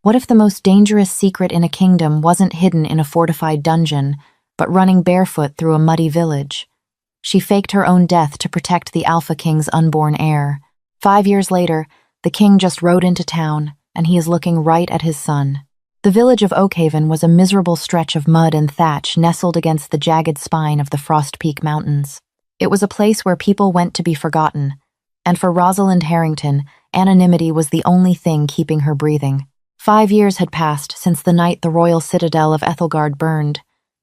What if the most dangerous secret in a kingdom wasn't hidden in a fortified dungeon, but running barefoot through a muddy village? She faked her own death to protect the Alpha King's unborn heir. 5 years later, the king just rode into town, and he is looking right at his son. The village of Oakhaven was a miserable stretch of mud and thatch nestled against the jagged spine of the Frost Peak Mountains. It was a place where people went to be forgotten, and for Rosalind Harrington, anonymity was the only thing keeping her breathing. 5 years had passed since the night the royal citadel of Ethelgard burned,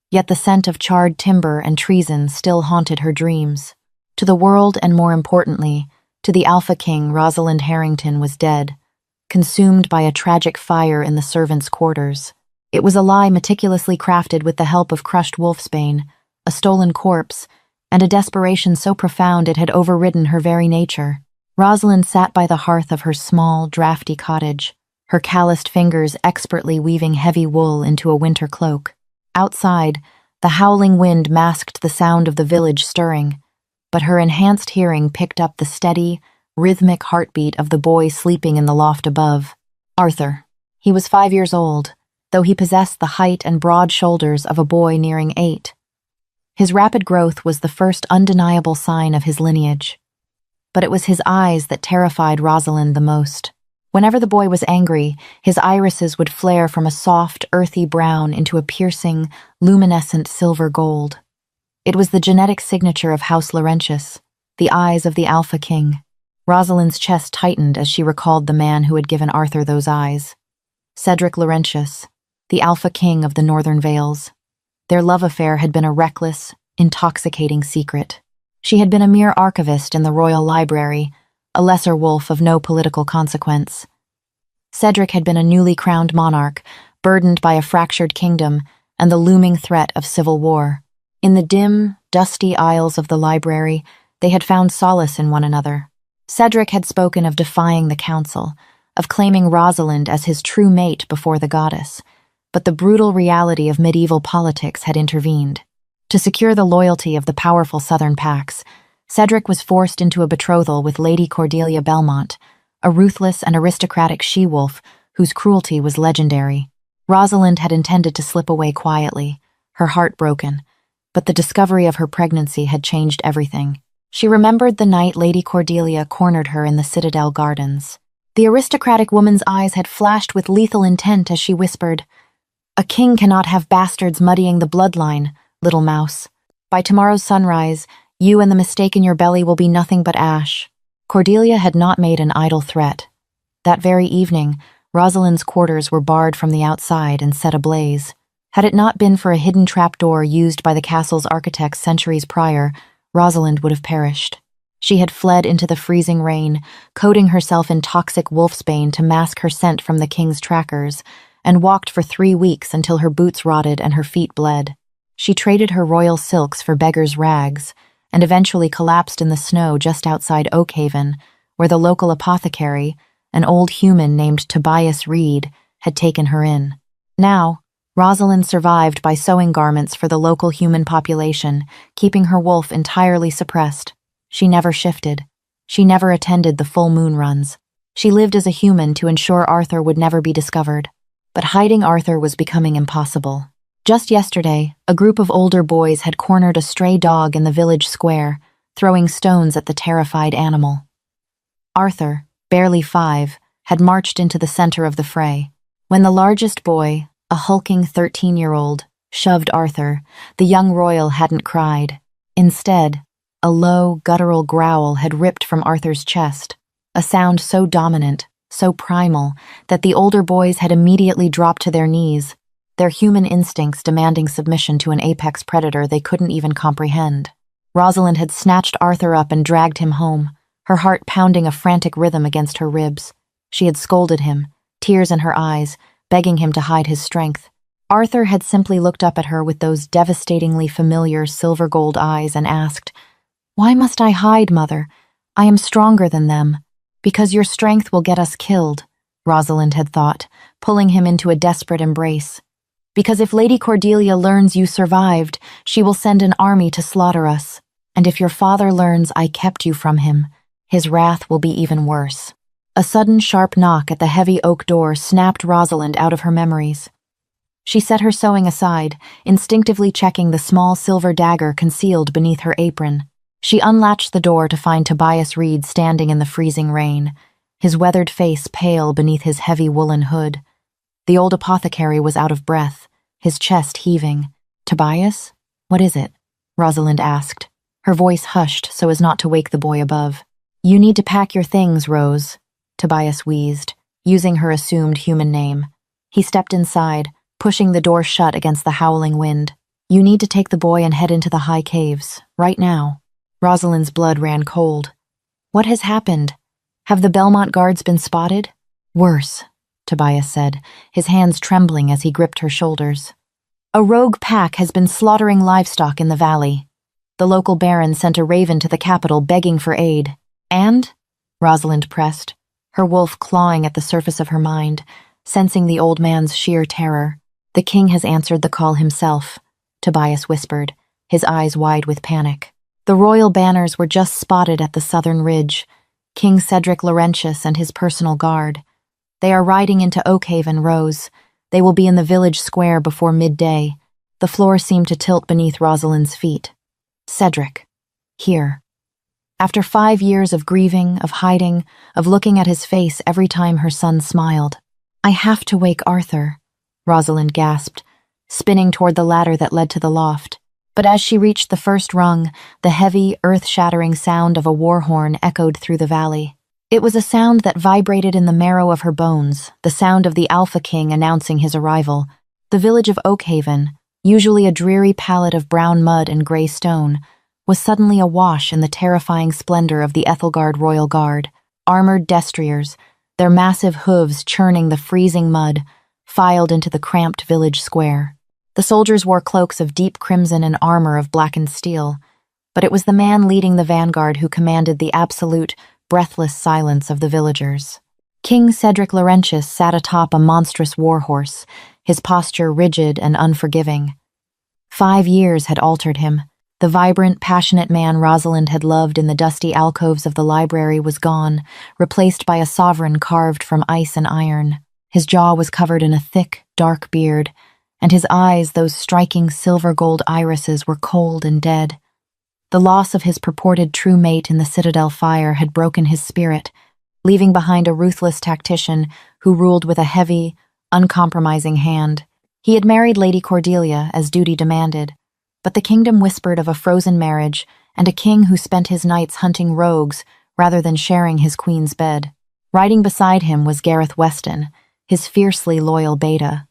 yet the scent of charred timber and treason still haunted her dreams. To the world, and more importantly, to the Alpha King, Rosalind Harrington was dead, consumed by a tragic fire in the servants' quarters. It was a lie meticulously crafted with the help of crushed wolfsbane, a stolen corpse, and a desperation so profound it had overridden her very nature. Rosalind sat by the hearth of her small, drafty cottage, her calloused fingers expertly weaving heavy wool into a winter cloak. Outside, the howling wind masked the sound of the village stirring, but her enhanced hearing picked up the steady, rhythmic heartbeat of the boy sleeping in the loft above. Arthur. He was 5 years old, though he possessed the height and broad shoulders of a boy nearing 8. His rapid growth was the first undeniable sign of his lineage. But it was his eyes that terrified Rosalind the most. Whenever the boy was angry, his irises would flare from a soft, earthy brown into a piercing, luminescent silver gold. It was the genetic signature of House Laurentius, the eyes of the Alpha King. Rosalind's chest tightened as she recalled the man who had given Arthur those eyes. Cedric Laurentius, the Alpha King of the Northern Vales. Their love affair had been a reckless, intoxicating secret. She had been a mere archivist in the royal library, a lesser wolf of no political consequence. Cedric had been a newly crowned monarch, burdened by a fractured kingdom and the looming threat of civil war. In the dim, dusty aisles of the library, they had found solace in one another. Cedric had spoken of defying the council, of claiming Rosalind as his true mate before the goddess, but the brutal reality of medieval politics had intervened. To secure the loyalty of the powerful southern pacts, Cedric was forced into a betrothal with Lady Cordelia Belmont, a ruthless and aristocratic she-wolf whose cruelty was legendary. Rosalind had intended to slip away quietly, her heart broken, but the discovery of her pregnancy had changed everything. She remembered the night Lady Cordelia cornered her in the Citadel Gardens. The aristocratic woman's eyes had flashed with lethal intent as she whispered, "A king cannot have bastards muddying the bloodline, little mouse. By tomorrow's sunrise, you and the mistake in your belly will be nothing but ash." Cordelia had not made an idle threat. That very evening, Rosalind's quarters were barred from the outside and set ablaze. Had it not been for a hidden trapdoor used by the castle's architects centuries prior, Rosalind would have perished. She had fled into the freezing rain, coating herself in toxic wolfsbane to mask her scent from the king's trackers, and walked for 3 weeks until her boots rotted and her feet bled. She traded her royal silks for beggar's rags, and eventually collapsed in the snow just outside Oakhaven, where the local apothecary, an old human named Tobias Reed, had taken her in. Now, Rosalind survived by sewing garments for the local human population, keeping her wolf entirely suppressed. She never shifted. She never attended the full moon runs. She lived as a human to ensure Arthur would never be discovered. But hiding Arthur was becoming impossible. Just yesterday, a group of older boys had cornered a stray dog in the village square, throwing stones at the terrified animal. Arthur, barely 5, had marched into the center of the fray. When the largest boy, a hulking 13-year-old, shoved Arthur, the young royal hadn't cried. Instead, a low, guttural growl had ripped from Arthur's chest, a sound so dominant, so primal, that the older boys had immediately dropped to their knees, their human instincts demanding submission to an apex predator they couldn't even comprehend. Rosalind had snatched Arthur up and dragged him home, her heart pounding a frantic rhythm against her ribs. She had scolded him, tears in her eyes, begging him to hide his strength. Arthur had simply looked up at her with those devastatingly familiar silver-gold eyes and asked, "Why must I hide, Mother? I am stronger than them." "Because your strength will get us killed," Rosalind had thought, pulling him into a desperate embrace. "Because if Lady Cordelia learns you survived, she will send an army to slaughter us. And if your father learns I kept you from him, his wrath will be even worse." A sudden sharp knock at the heavy oak door snapped Rosalind out of her memories. She set her sewing aside, instinctively checking the small silver dagger concealed beneath her apron. She unlatched the door to find Tobias Reed standing in the freezing rain, his weathered face pale beneath his heavy woolen hood. The old apothecary was out of breath, his chest heaving. "Tobias? What is it?" Rosalind asked, her voice hushed so as not to wake the boy above. "You need to pack your things, Rose," Tobias wheezed, using her assumed human name. He stepped inside, pushing the door shut against the howling wind. "You need to take the boy and head into the high caves, right now." Rosalind's blood ran cold. "What has happened? Have the Belmont guards been spotted?" "Worse," Tobias said, his hands trembling as he gripped her shoulders. "A rogue pack has been slaughtering livestock in the valley. The local baron sent a raven to the capital begging for aid." "And?" Rosalind pressed, her wolf clawing at the surface of her mind, sensing the old man's sheer terror. "The king has answered the call himself," Tobias whispered, his eyes wide with panic. "The royal banners were just spotted at the southern ridge, King Cedric Laurentius and his personal guard. They are riding into Oakhaven, Rose. They will be in the village square before midday." The floor seemed to tilt beneath Rosalind's feet. "Cedric. Here." After 5 years of grieving, of hiding, of looking at his face every time her son smiled. "I have to wake Arthur," Rosalind gasped, spinning toward the ladder that led to the loft. But as she reached the first rung, the heavy, earth-shattering sound of a war horn echoed through the valley. It was a sound that vibrated in the marrow of her bones, the sound of the Alpha King announcing his arrival. The village of Oakhaven, usually a dreary palette of brown mud and gray stone, was suddenly awash in the terrifying splendor of the Ethelgard Royal Guard, armored destriers, their massive hooves churning the freezing mud, filed into the cramped village square. The soldiers wore cloaks of deep crimson and armor of blackened steel, but it was the man leading the vanguard who commanded the absolute, breathless silence of the villagers. King Cedric Laurentius sat atop a monstrous warhorse, his posture rigid and unforgiving. 5 years had altered him. The vibrant, passionate man Rosalind had loved in the dusty alcoves of the library was gone, replaced by a sovereign carved from ice and iron. His jaw was covered in a thick, dark beard, and his eyes, those striking silver-gold irises, were cold and dead. The loss of his purported true mate in the Citadel fire had broken his spirit, leaving behind a ruthless tactician who ruled with a heavy, uncompromising hand. He had married Lady Cordelia, as duty demanded, but the kingdom whispered of a frozen marriage and a king who spent his nights hunting rogues rather than sharing his queen's bed. Riding beside him was Gareth Weston, his fiercely loyal beta.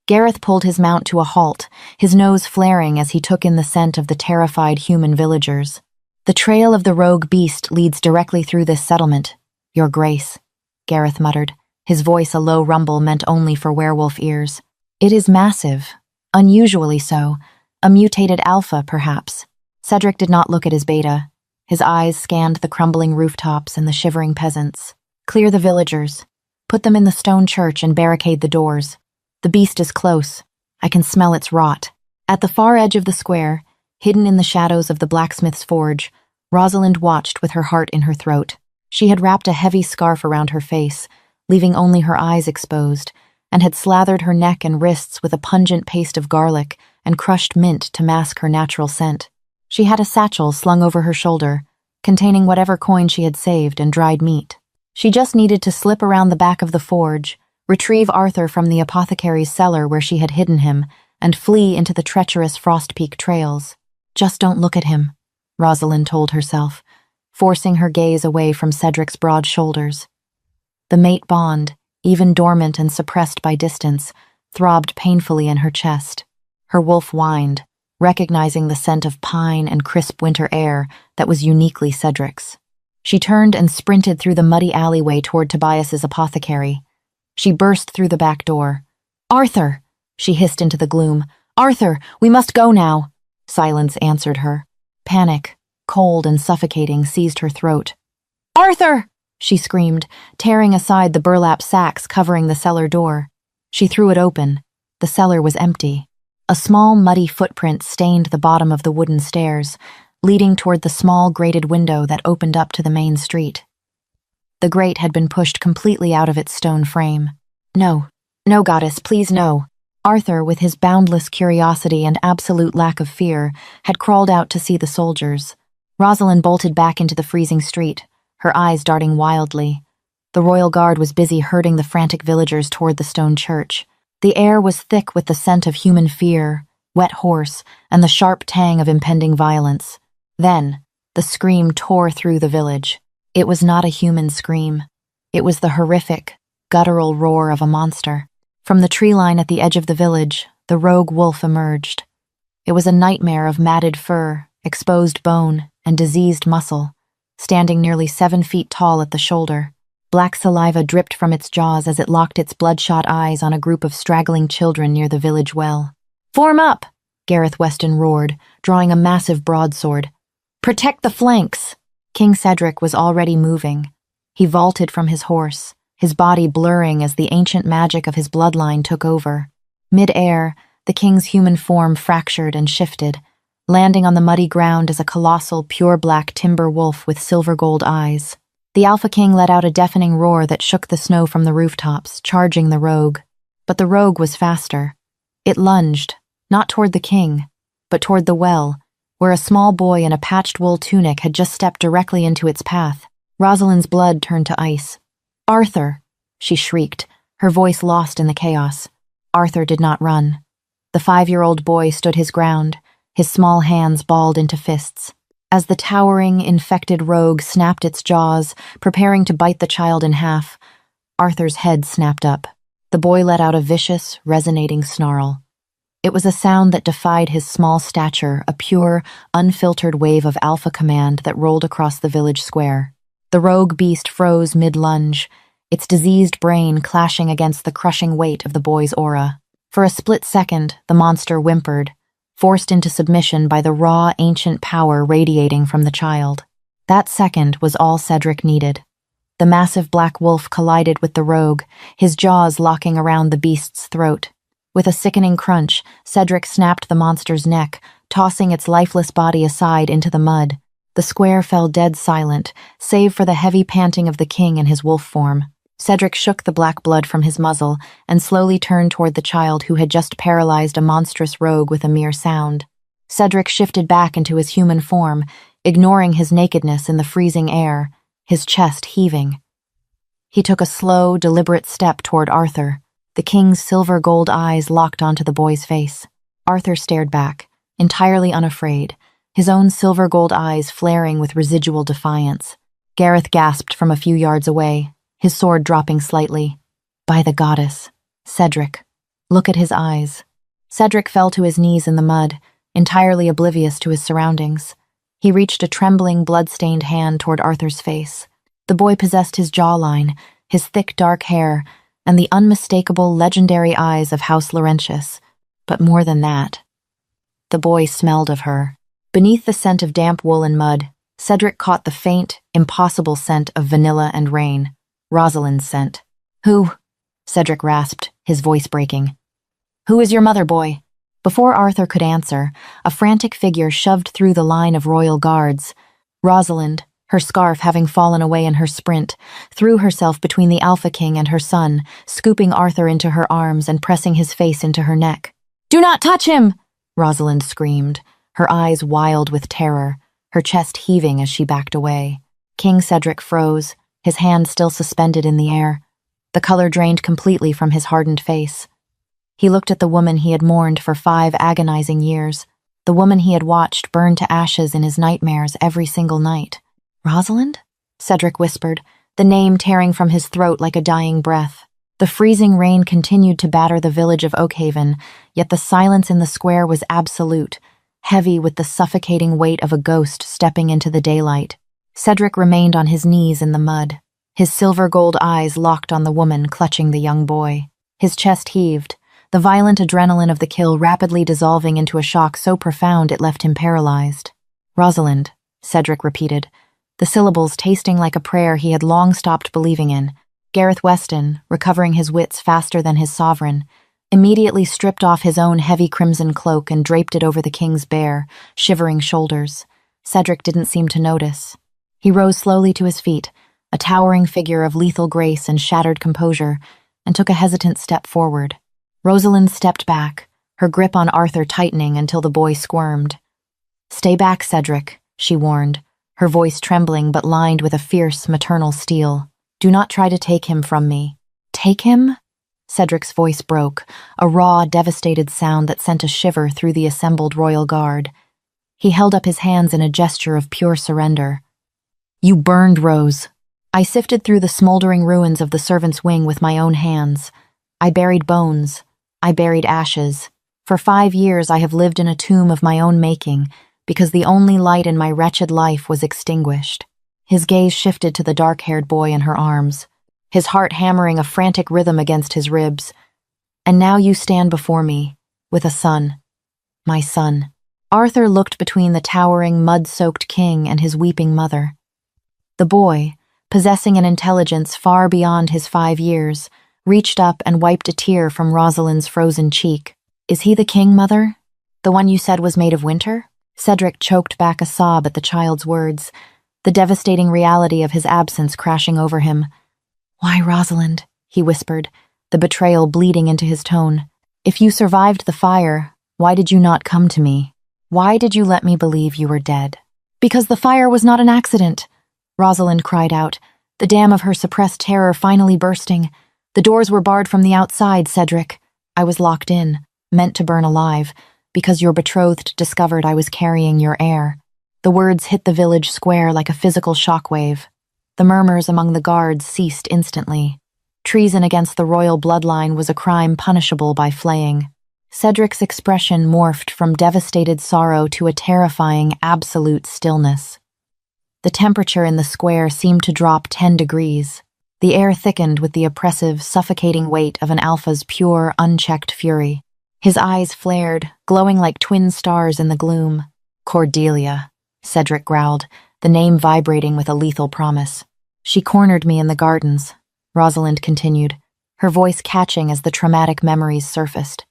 Gareth pulled his mount to a halt, his nose flaring as he took in the scent of the terrified human villagers. "The trail of the rogue beast leads directly through this settlement, Your Grace," Gareth muttered, his voice a low rumble meant only for werewolf ears. "It is massive, unusually so, a mutated alpha, perhaps." Cedric did not look at his beta. His eyes scanned the crumbling rooftops and the shivering peasants. "Clear the villagers. Put them in the stone church and barricade the doors. The beast is close. I can smell its rot." At the far edge of the square, hidden in the shadows of the blacksmith's forge, Rosalind watched with her heart in her throat. She had wrapped a heavy scarf around her face, leaving only her eyes exposed, and had slathered her neck and wrists with a pungent paste of garlic and crushed mint to mask her natural scent. She had a satchel slung over her shoulder, containing whatever coin she had saved and dried meat. She just needed to slip around the back of the forge, retrieve Arthur from the apothecary's cellar where she had hidden him, and flee into the treacherous Frost Peak trails. "Just don't look at him," Rosalind told herself, forcing her gaze away from Cedric's broad shoulders. The mate bond, even dormant and suppressed by distance, throbbed painfully in her chest. Her wolf whined, recognizing the scent of pine and crisp winter air that was uniquely Cedric's. She turned and sprinted through the muddy alleyway toward Tobias's apothecary. She burst through the back door. "Arthur!" she hissed into the gloom. "Arthur, we must go now!" Silence answered her. Panic, cold and suffocating, seized her throat. "Arthur!" she screamed, tearing aside the burlap sacks covering the cellar door. She threw it open. The cellar was empty. A small, muddy footprint stained the bottom of the wooden stairs, leading toward the small grated window that opened up to the main street. The grate had been pushed completely out of its stone frame. No, no, goddess, please no. Arthur, with his boundless curiosity and absolute lack of fear, had crawled out to see the soldiers. Rosalind bolted back into the freezing street, her eyes darting wildly. The royal guard was busy herding the frantic villagers toward the stone church. The air was thick with the scent of human fear, wet horse, and the sharp tang of impending violence. Then, the scream tore through the village. It was not a human scream. It was the horrific, guttural roar of a monster. From the tree line at the edge of the village, the rogue wolf emerged. It was a nightmare of matted fur, exposed bone, and diseased muscle, standing nearly 7 feet tall at the shoulder. Black saliva dripped from its jaws as it locked its bloodshot eyes on a group of straggling children near the village well. "Form up!" Gareth Weston roared, drawing a massive broadsword. "Protect the flanks!" King Cedric was already moving. He vaulted from his horse, his body blurring as the ancient magic of his bloodline took over. Mid-air, the king's human form fractured and shifted, landing on the muddy ground as a colossal, pure-black timber wolf with silver-gold eyes. The Alpha King let out a deafening roar that shook the snow from the rooftops, charging the rogue. But the rogue was faster. It lunged, not toward the king, but toward the well, where a small boy in a patched wool tunic had just stepped directly into its path. Rosalind's blood turned to ice. "Arthur!" she shrieked, her voice lost in the chaos. Arthur did not run. The 5-year-old boy stood his ground, his small hands balled into fists. As the towering, infected rogue snapped its jaws, preparing to bite the child in half, Arthur's head snapped up. The boy let out a vicious, resonating snarl. It was a sound that defied his small stature, a pure, unfiltered wave of alpha command that rolled across the village square. The rogue beast froze mid-lunge, its diseased brain clashing against the crushing weight of the boy's aura. For a split second, the monster whimpered, forced into submission by the raw, ancient power radiating from the child. That second was all Cedric needed. The massive black wolf collided with the rogue, his jaws locking around the beast's throat. With a sickening crunch, Cedric snapped the monster's neck, tossing its lifeless body aside into the mud. The square fell dead silent, save for the heavy panting of the king in his wolf form. Cedric shook the black blood from his muzzle and slowly turned toward the child who had just paralyzed a monstrous rogue with a mere sound. Cedric shifted back into his human form, ignoring his nakedness in the freezing air, his chest heaving. He took a slow, deliberate step toward Arthur. The king's silver-gold eyes locked onto the boy's face. Arthur stared back, entirely unafraid, his own silver-gold eyes flaring with residual defiance. Gareth gasped from a few yards away, his sword dropping slightly. "By the goddess, Cedric, look at his eyes." Cedric fell to his knees in the mud, entirely oblivious to his surroundings. He reached a trembling, blood-stained hand toward Arthur's face. The boy possessed his jawline, his thick dark hair, and the unmistakable, legendary eyes of House Laurentius. But more than that, the boy smelled of her. Beneath the scent of damp wool and mud, Cedric caught the faint, impossible scent of vanilla and rain. Rosalind's scent. "Who?" Cedric rasped, his voice breaking. "Who is your mother, boy?" Before Arthur could answer, a frantic figure shoved through the line of royal guards. Rosalind, her scarf having fallen away in her sprint, threw herself between the Alpha King and her son, scooping Arthur into her arms and pressing his face into her neck. "Do not touch him!" Rosalind screamed, her eyes wild with terror, her chest heaving as she backed away. King Cedric froze, his hand still suspended in the air. The color drained completely from his hardened face. He looked at the woman he had mourned for 5 agonizing years, the woman he had watched burn to ashes in his nightmares every single night. "Rosalind?" Cedric whispered, the name tearing from his throat like a dying breath. The freezing rain continued to batter the village of Oakhaven, yet the silence in the square was absolute, heavy with the suffocating weight of a ghost stepping into the daylight. Cedric remained on his knees in the mud, his silver-gold eyes locked on the woman clutching the young boy. His chest heaved, the violent adrenaline of the kill rapidly dissolving into a shock so profound it left him paralyzed. "Rosalind," Cedric repeated, the syllables tasting like a prayer he had long stopped believing in. Gareth Weston, recovering his wits faster than his sovereign, immediately stripped off his own heavy crimson cloak and draped it over the king's bare, shivering shoulders. Cedric didn't seem to notice. He rose slowly to his feet, a towering figure of lethal grace and shattered composure, and took a hesitant step forward. Rosalind stepped back, her grip on Arthur tightening until the boy squirmed. "Stay back, Cedric," she warned, her voice trembling but lined with a fierce maternal steel. "Do not try to take him from me." "Take him?" Cedric's voice broke, a raw, devastated sound that sent a shiver through the assembled royal guard. He held up his hands in a gesture of pure surrender. "You burned, Rose." I sifted through the smoldering ruins of the servant's wing with my own hands. I buried bones. I buried ashes. For 5 years I have lived in a tomb of my own making, because the only light in my wretched life was extinguished. His gaze shifted to the dark-haired boy in her arms, his heart hammering a frantic rhythm against his ribs. "And now you stand before me, with a son. My son." Arthur looked between the towering, mud-soaked king and his weeping mother. The boy, possessing an intelligence far beyond his 5 years, reached up and wiped a tear from Rosalind's frozen cheek. "Is he the king, Mother? The one you said was made of winter?" Cedric choked back a sob at the child's words, the devastating reality of his absence crashing over him. "Why, Rosalind?" he whispered, the betrayal bleeding into his tone. "If you survived the fire, why did you not come to me? Why did you let me believe you were dead?" "Because the fire was not an accident," Rosalind cried out, the dam of her suppressed terror finally bursting. "The doors were barred from the outside, Cedric. I was locked in, meant to burn alive, because your betrothed discovered I was carrying your heir." The words hit the village square like a physical shockwave. The murmurs among the guards ceased instantly. Treason against the royal bloodline was a crime punishable by flaying. Cedric's expression morphed from devastated sorrow to a terrifying, absolute stillness. The temperature in the square seemed to drop 10 degrees. The air thickened with the oppressive, suffocating weight of an alpha's pure, unchecked fury. His eyes flared, glowing like twin stars in the gloom. "Cordelia," Cedric growled, the name vibrating with a lethal promise. "She cornered me in the gardens," Rosalind continued, her voice catching as the traumatic memories surfaced.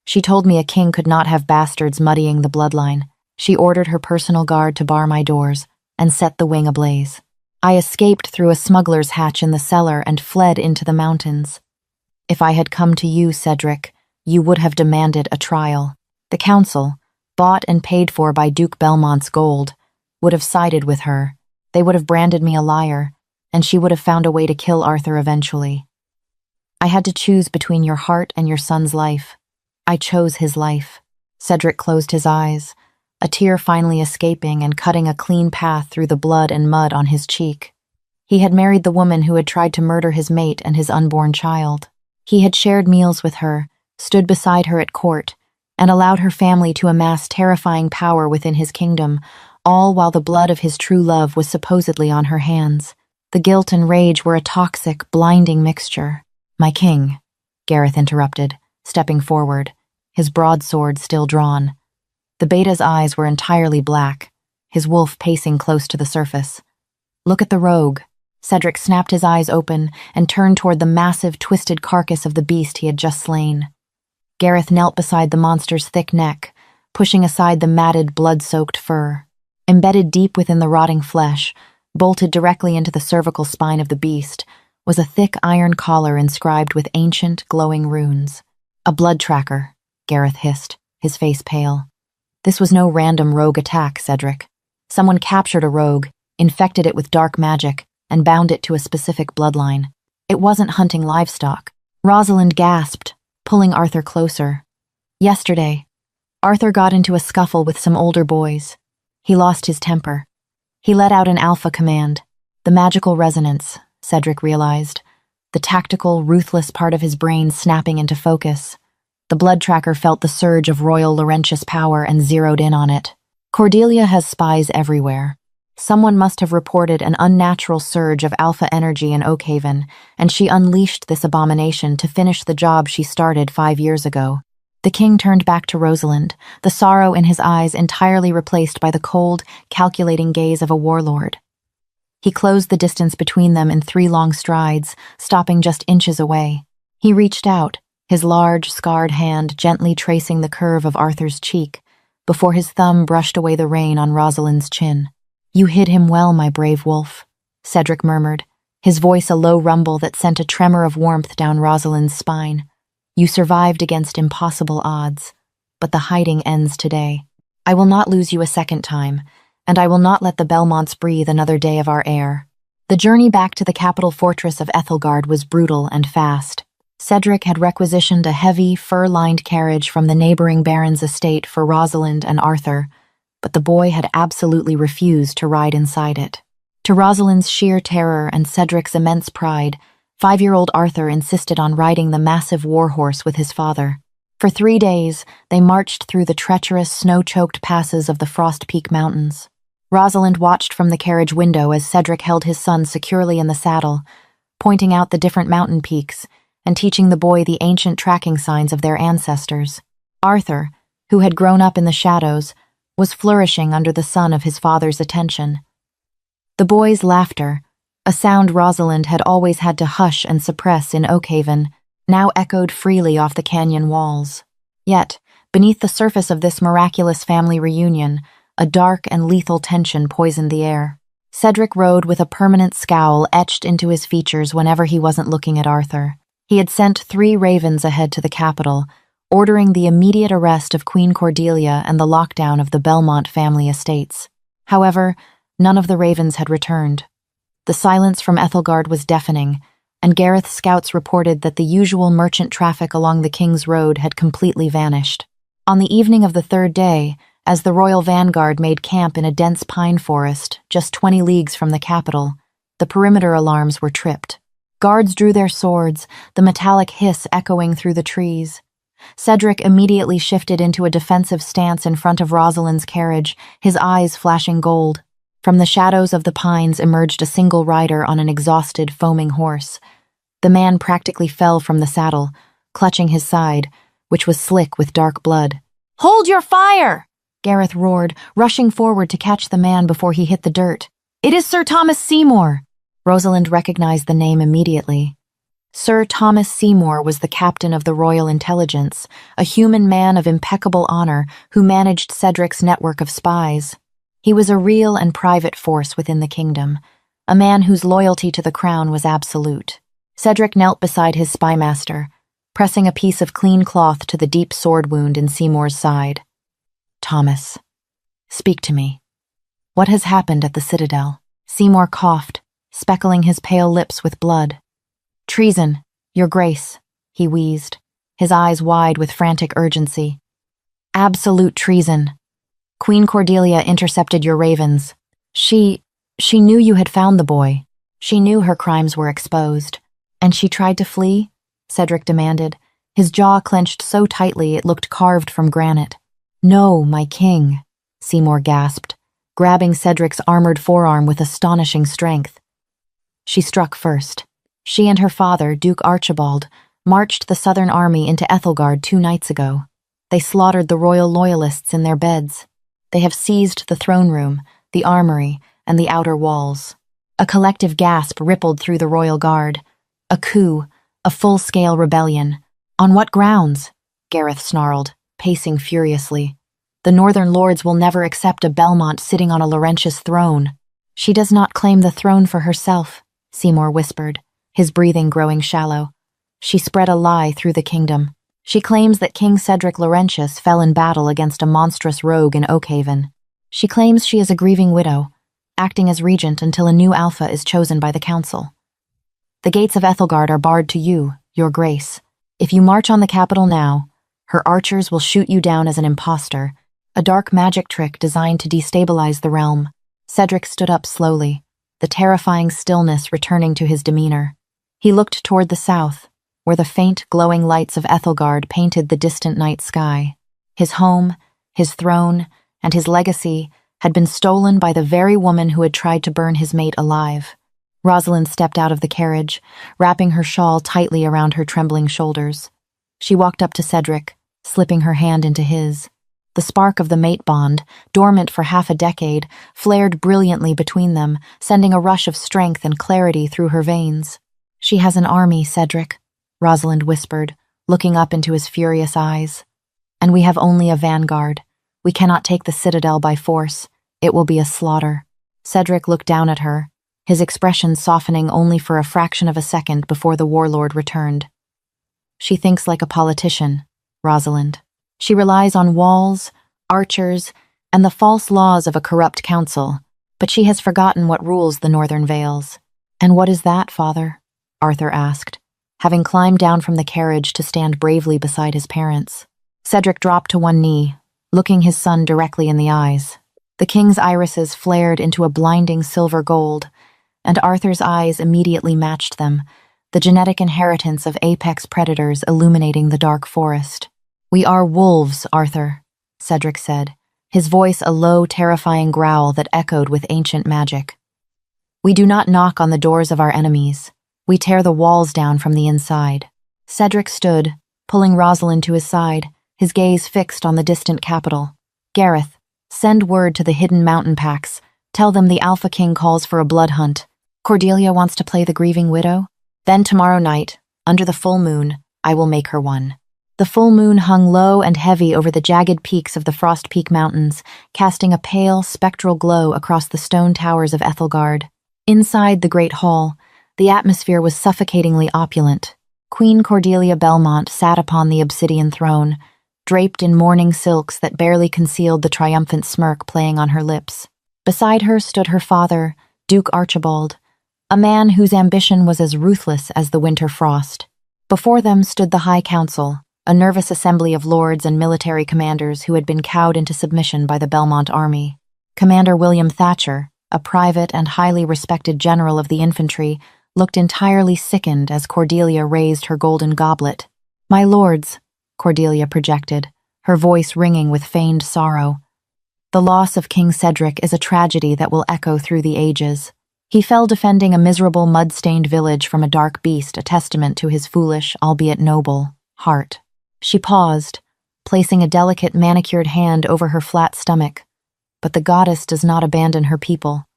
"She told me a king could not have bastards muddying the bloodline. She ordered her personal guard to bar my doors and set the wing ablaze. I escaped through a smuggler's hatch in the cellar and fled into the mountains. If I had come to you, Cedric, you would have demanded a trial. The council, bought and paid for by Duke Belmont's gold, would have sided with her. They would have branded me a liar, and she would have found a way to kill Arthur eventually. I had to choose between your heart and your son's life. I chose his life." Cedric closed his eyes, a tear finally escaping and cutting a clean path through the blood and mud on his cheek. He had married the woman who had tried to murder his mate and his unborn child. He had shared meals with her, stood beside her at court, and allowed her family to amass terrifying power within his kingdom, all while the blood of his true love was supposedly on her hands. The guilt and rage were a toxic, blinding mixture. "My king," Gareth interrupted, stepping forward, his broadsword still drawn. The beta's eyes were entirely black, his wolf pacing close to the surface. "Look at the rogue." Cedric snapped his eyes open and turned toward the massive, twisted carcass of the beast he had just slain. Gareth knelt beside the monster's thick neck, pushing aside the matted, blood-soaked fur. Embedded deep within the rotting flesh, bolted directly into the cervical spine of the beast, was a thick iron collar inscribed with ancient, glowing runes. "A blood tracker," Gareth hissed, his face pale. "This was no random rogue attack, Cedric. Someone captured a rogue, infected it with dark magic, and bound it to a specific bloodline. It wasn't hunting livestock." Rosalind gasped, pulling Arthur closer. "Yesterday, Arthur got into a scuffle with some older boys. He lost his temper. He let out an alpha command. The magical resonance," Cedric realized, the tactical, ruthless part of his brain snapping into focus. The blood tracker felt the surge of royal Laurentius power and zeroed in on it. "Cordelia has spies everywhere. Someone must have reported an unnatural surge of alpha energy in Oakhaven, and she unleashed this abomination to finish the job she started 5 years ago." The king turned back to Rosalind, the sorrow in his eyes entirely replaced by the cold, calculating gaze of a warlord. He closed the distance between them in 3 long strides, stopping just inches away. He reached out, his large, scarred hand gently tracing the curve of Arthur's cheek, before his thumb brushed away the rain on Rosalind's chin. "You hid him well, my brave wolf. Cedric murmured, his voice a low rumble that sent a tremor of warmth down Rosalind's spine. You survived against impossible odds, but the hiding ends today. I will not lose you a second time, and I will not let the Belmonts breathe another day of our air. The journey back to the capital fortress of Ethelgard was brutal and fast. Cedric had requisitioned a heavy, fur-lined carriage from the neighboring baron's estate for Rosalind and Arthur, but the boy had absolutely refused to ride inside it. To Rosalind's sheer terror and Cedric's immense pride, 5-year-old Arthur insisted on riding the massive warhorse with his father. For 3 days, they marched through the treacherous, snow-choked passes of the Frost Peak Mountains. Rosalind watched from the carriage window as Cedric held his son securely in the saddle, pointing out the different mountain peaks and teaching the boy the ancient tracking signs of their ancestors. Arthur, who had grown up in the shadows, was flourishing under the sun of his father's attention. The boy's laughter, a sound Rosalind had always had to hush and suppress in Oakhaven, now echoed freely off the canyon walls. Yet, beneath the surface of this miraculous family reunion, a dark and lethal tension poisoned the air. Cedric rode with a permanent scowl etched into his features whenever he wasn't looking at Arthur. He had sent 3 ravens ahead to the capital, ordering the immediate arrest of Queen Cordelia and the lockdown of the Belmont family estates. However, none of the ravens had returned. The silence from Ethelgard was deafening, and Gareth's scouts reported that the usual merchant traffic along the King's Road had completely vanished. On the evening of the 3rd day, as the royal vanguard made camp in a dense pine forest just 20 leagues from the capital, the perimeter alarms were tripped. Guards drew their swords, the metallic hiss echoing through the trees. Cedric immediately shifted into a defensive stance in front of Rosalind's carriage, his eyes flashing gold. From the shadows of the pines emerged a single rider on an exhausted, foaming horse. The man practically fell from the saddle, clutching his side, which was slick with dark blood. "Hold your fire!" Gareth roared, rushing forward to catch the man before he hit the dirt. "It is Sir Thomas Seymour!" Rosalind recognized the name immediately. Sir Thomas Seymour was the captain of the Royal Intelligence, a human man of impeccable honor who managed Cedric's network of spies. He was a real and private force within the kingdom, a man whose loyalty to the crown was absolute. Cedric knelt beside his spymaster, pressing a piece of clean cloth to the deep sword wound in Seymour's side. "Thomas, speak to me. What has happened at the Citadel?" Seymour coughed, speckling his pale lips with blood. "Treason, Your Grace," he wheezed, his eyes wide with frantic urgency. "Absolute treason. Queen Cordelia intercepted your ravens. She knew you had found the boy. She knew her crimes were exposed. And she tried to flee?" Cedric demanded, his jaw clenched so tightly it looked carved from granite. "No, my king," Seymour gasped, grabbing Cedric's armored forearm with astonishing strength. "She struck first. She and her father, Duke Archibald, marched the Southern Army into Ethelgard 2 nights ago. They slaughtered the royal loyalists in their beds. They have seized the throne room, the armory, and the outer walls." A collective gasp rippled through the royal guard. A coup, a full-scale rebellion. "On what grounds?" Gareth snarled, pacing furiously. "The Northern Lords will never accept a Belmont sitting on a Laurentius throne." "She does not claim the throne for herself," Seymour whispered, his breathing growing shallow. "She spread a lie through the kingdom. She claims that King Cedric Laurentius fell in battle against a monstrous rogue in Oakhaven. She claims she is a grieving widow, acting as regent until a new alpha is chosen by the council. The gates of Ethelgard are barred to you, Your Grace. If you march on the capital now, her archers will shoot you down as an impostor, a dark magic trick designed to destabilize the realm." Cedric stood up slowly, the terrifying stillness returning to his demeanor. He looked toward the south, where the faint, glowing lights of Ethelgard painted the distant night sky. His home, his throne, and his legacy had been stolen by the very woman who had tried to burn his mate alive. Rosalind stepped out of the carriage, wrapping her shawl tightly around her trembling shoulders. She walked up to Cedric, slipping her hand into his. The spark of the mate bond, dormant for half a decade, flared brilliantly between them, sending a rush of strength and clarity through her veins. "She has an army, Cedric," Rosalind whispered, looking up into his furious eyes. "And we have only a vanguard. We cannot take the Citadel by force. It will be a slaughter." Cedric looked down at her, his expression softening only for a fraction of a second before the warlord returned. She thinks like a politician, Rosalind. She relies on walls, archers, and the false laws of a corrupt council, but she has forgotten what rules the Northern Vales. And what is that, father? Arthur asked, having climbed down from the carriage to stand bravely beside his parents. Cedric dropped to one knee, looking his son directly in the eyes. The king's irises flared into a blinding silver gold, and Arthur's eyes immediately matched them, the genetic inheritance of apex predators illuminating the dark forest. "We are wolves, Arthur," Cedric said, his voice a low, terrifying growl that echoed with ancient magic. "We do not knock on the doors of our enemies. We tear the walls down from the inside." Cedric stood, pulling Rosalind to his side, his gaze fixed on the distant capital. "Gareth, send word to the hidden mountain packs. Tell them the Alpha King calls for a blood hunt. Cordelia wants to play the grieving widow? Then tomorrow night, under the full moon, I will make her one." The full moon hung low and heavy over the jagged peaks of the Frost Peak Mountains, casting a pale, spectral glow across the stone towers of Ethelgard. Inside the great hall, the atmosphere was suffocatingly opulent. Queen Cordelia Belmont sat upon the obsidian throne, draped in mourning silks that barely concealed the triumphant smirk playing on her lips. Beside her stood her father, Duke Archibald, a man whose ambition was as ruthless as the winter frost. Before them stood the High Council, a nervous assembly of lords and military commanders who had been cowed into submission by the Belmont army. Commander William Thatcher, a private and highly respected general of the infantry, looked entirely sickened as Cordelia raised her golden goblet. "My lords," Cordelia projected, her voice ringing with feigned sorrow, "the loss of King Cedric is a tragedy that will echo through the ages. He fell defending a miserable mud-stained village from a dark beast, a testament to his foolish, albeit noble, heart." She paused, placing a delicate manicured hand over her flat stomach. "But the goddess does not abandon her people.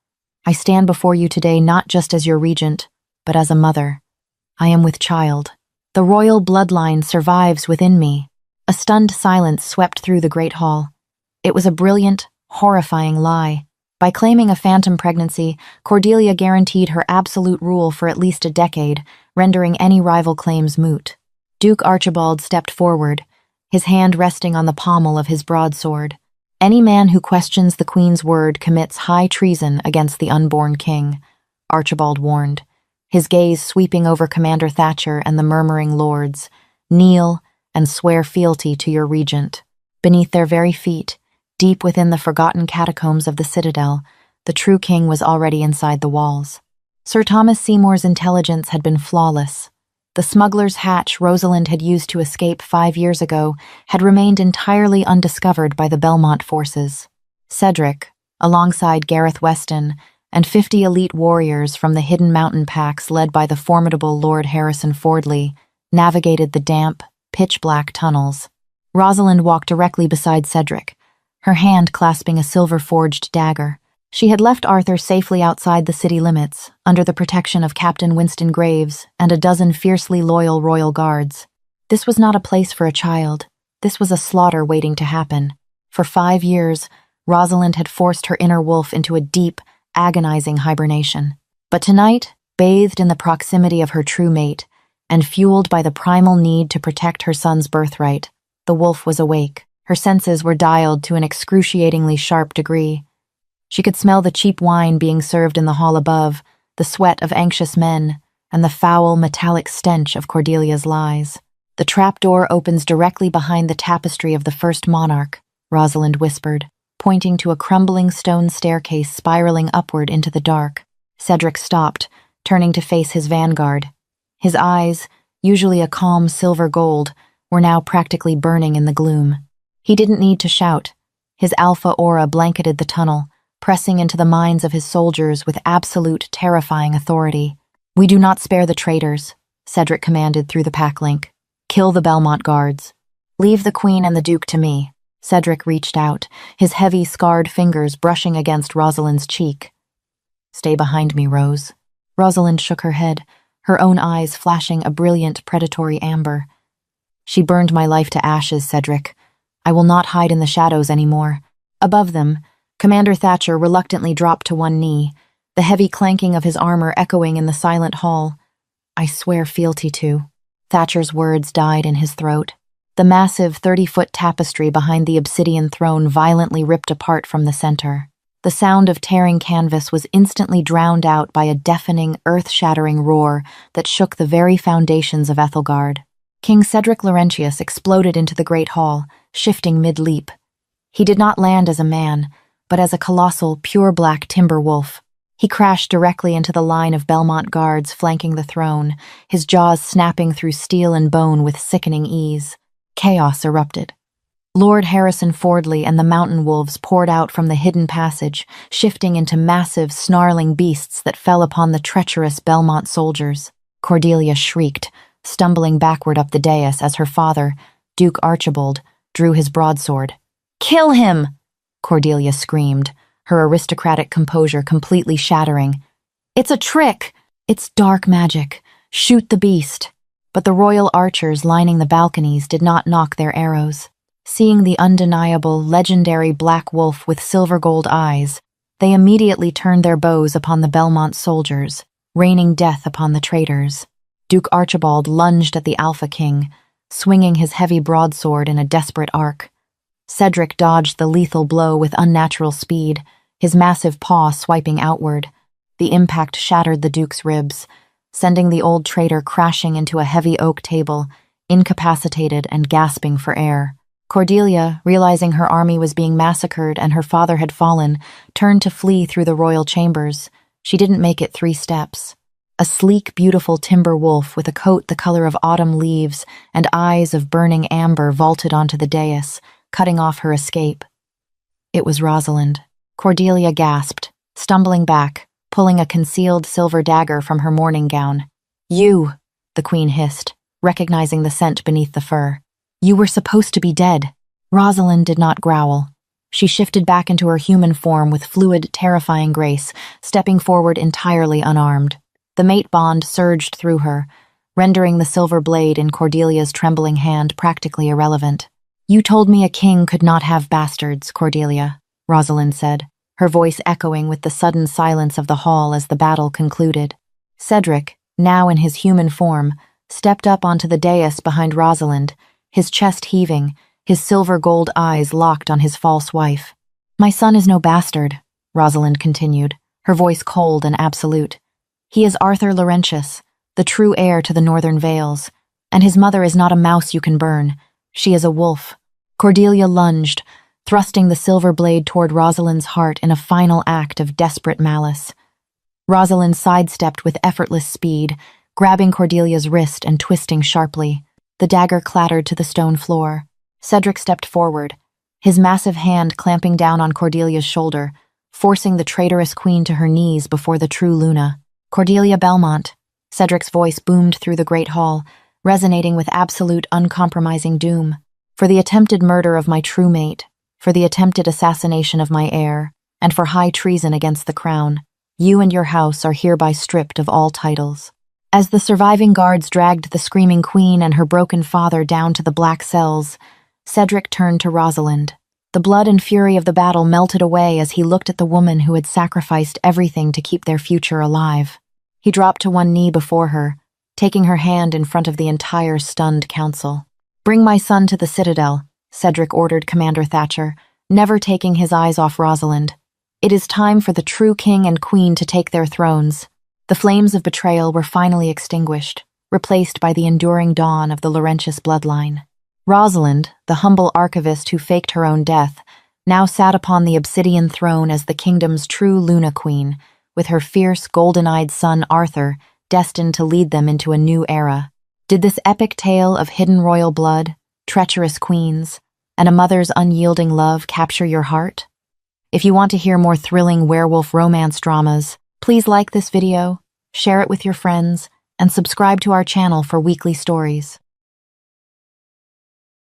I stand before you today not just as your regent, but as a mother. I am with child. The royal bloodline survives within me." A stunned silence swept through the great hall. It was a brilliant, horrifying lie. By claiming a phantom pregnancy, Cordelia guaranteed her absolute rule for at least a decade, rendering any rival claims moot. Duke Archibald stepped forward, his hand resting on the pommel of his broadsword. "Any man who questions the Queen's word commits high treason against the unborn king," Archibald warned, his gaze sweeping over Commander Thatcher and the murmuring lords. "Kneel and swear fealty to your regent." Beneath their very feet, deep within the forgotten catacombs of the citadel, the true king was already inside the walls. Sir Thomas Seymour's intelligence had been flawless. The smuggler's hatch Rosalind had used to escape 5 years ago had remained entirely undiscovered by the Belmont forces. Cedric, alongside Gareth Weston, and 50 elite warriors from the hidden mountain packs led by the formidable Lord Harrison Fordley, navigated the damp, pitch-black tunnels. Rosalind walked directly beside Cedric, her hand clasping a silver-forged dagger. She had left Arthur safely outside the city limits, under the protection of Captain Winston Graves and a dozen fiercely loyal royal guards. This was not a place for a child. This was a slaughter waiting to happen. For 5 years, Rosalind had forced her inner wolf into a deep, agonizing hibernation. But tonight, bathed in the proximity of her true mate, and fueled by the primal need to protect her son's birthright, the wolf was awake. Her senses were dialed to an excruciatingly sharp degree. She could smell the cheap wine being served in the hall above, the sweat of anxious men, and the foul, metallic stench of Cordelia's lies. "The trapdoor opens directly behind the tapestry of the first monarch," Rosalind whispered, pointing to a crumbling stone staircase spiraling upward into the dark. Cedric stopped, turning to face his vanguard. His eyes, usually a calm silver gold, were now practically burning in the gloom. He didn't need to shout. His alpha aura blanketed the tunnel, pressing into the minds of his soldiers with absolute, terrifying authority. "We do not spare the traitors," Cedric commanded through the pack link. "Kill the Belmont guards. Leave the Queen and the Duke to me." Cedric reached out, his heavy, scarred fingers brushing against Rosalind's cheek. "Stay behind me, Rose." Rosalind shook her head, her own eyes flashing a brilliant, predatory amber. "She burned my life to ashes, Cedric. I will not hide in the shadows anymore." Above them, Commander Thatcher reluctantly dropped to one knee, the heavy clanking of his armor echoing in the silent hall. "I swear fealty to." Thatcher's words died in his throat. The massive 30-foot tapestry behind the obsidian throne violently ripped apart from the center. The sound of tearing canvas was instantly drowned out by a deafening, earth-shattering roar that shook the very foundations of Ethelgard. King Cedric Laurentius exploded into the great hall, shifting mid-leap. He did not land as a man, but as a colossal, pure-black timber wolf. He crashed directly into the line of Belmont guards flanking the throne, his jaws snapping through steel and bone with sickening ease. Chaos erupted. Lord Harrison Fordley and the mountain wolves poured out from the hidden passage, shifting into massive, snarling beasts that fell upon the treacherous Belmont soldiers. Cordelia shrieked, stumbling backward up the dais as her father, Duke Archibald, drew his broadsword. "Kill him!" Cordelia screamed, her aristocratic composure completely shattering. "It's a trick! It's dark magic. Shoot the beast." But the royal archers lining the balconies did not knock their arrows. Seeing the undeniable, legendary black wolf with silver-gold eyes, they immediately turned their bows upon the Belmont soldiers, raining death upon the traitors. Duke Archibald lunged at the Alpha King, swinging his heavy broadsword in a desperate arc. Cedric dodged the lethal blow with unnatural speed, his massive paw swiping outward. The impact shattered the Duke's ribs, sending the old traitor crashing into a heavy oak table, incapacitated and gasping for air. Cordelia, realizing her army was being massacred and her father had fallen, turned to flee through the royal chambers. She didn't make it 3 steps. A sleek, beautiful timber wolf with a coat the color of autumn leaves and eyes of burning amber vaulted onto the dais, cutting off her escape. It was Rosalind. Cordelia gasped, stumbling back, pulling a concealed silver dagger from her morning gown. "You," the queen hissed, recognizing the scent beneath the fur. "You were supposed to be dead." Rosalind did not growl. She shifted back into her human form with fluid, terrifying grace, stepping forward entirely unarmed. The mate bond surged through her, rendering the silver blade in Cordelia's trembling hand practically irrelevant. "You told me a king could not have bastards, Cordelia," Rosalind said, her voice echoing with the sudden silence of the hall as the battle concluded. Cedric, now in his human form, stepped up onto the dais behind Rosalind, his chest heaving, his silver-gold eyes locked on his false wife. "My son is no bastard," Rosalind continued, her voice cold and absolute. "He is Arthur Laurentius, the true heir to the Northern Vales, and his mother is not a mouse you can burn. She is a wolf." Cordelia lunged, thrusting the silver blade toward Rosalind's heart in a final act of desperate malice. Rosalind sidestepped with effortless speed, grabbing Cordelia's wrist and twisting sharply. The dagger clattered to the stone floor. Cedric stepped forward, his massive hand clamping down on Cordelia's shoulder, forcing the traitorous queen to her knees before the true Luna. "Cordelia Belmont," Cedric's voice boomed through the great hall, resonating with absolute, uncompromising doom. "For the attempted murder of my true mate, for the attempted assassination of my heir, and for high treason against the crown, you and your house are hereby stripped of all titles." As the surviving guards dragged the screaming queen and her broken father down to the black cells, Cedric turned to Rosalind. The blood and fury of the battle melted away as he looked at the woman who had sacrificed everything to keep their future alive. He dropped to one knee before her, taking her hand in front of the entire stunned council. "Bring my son to the citadel," Cedric ordered Commander Thatcher, never taking his eyes off Rosalind. "It is time for the true king and queen to take their thrones." The flames of betrayal were finally extinguished, replaced by the enduring dawn of the Laurentius bloodline. Rosalind, the humble archivist who faked her own death, now sat upon the obsidian throne as the kingdom's true Luna Queen, with her fierce, golden-eyed son Arthur destined to lead them into a new era. Did this epic tale of hidden royal blood, treacherous queens, and a mother's unyielding love capture your heart? If you want to hear more thrilling werewolf romance dramas, please like this video, share it with your friends, and subscribe to our channel for weekly stories.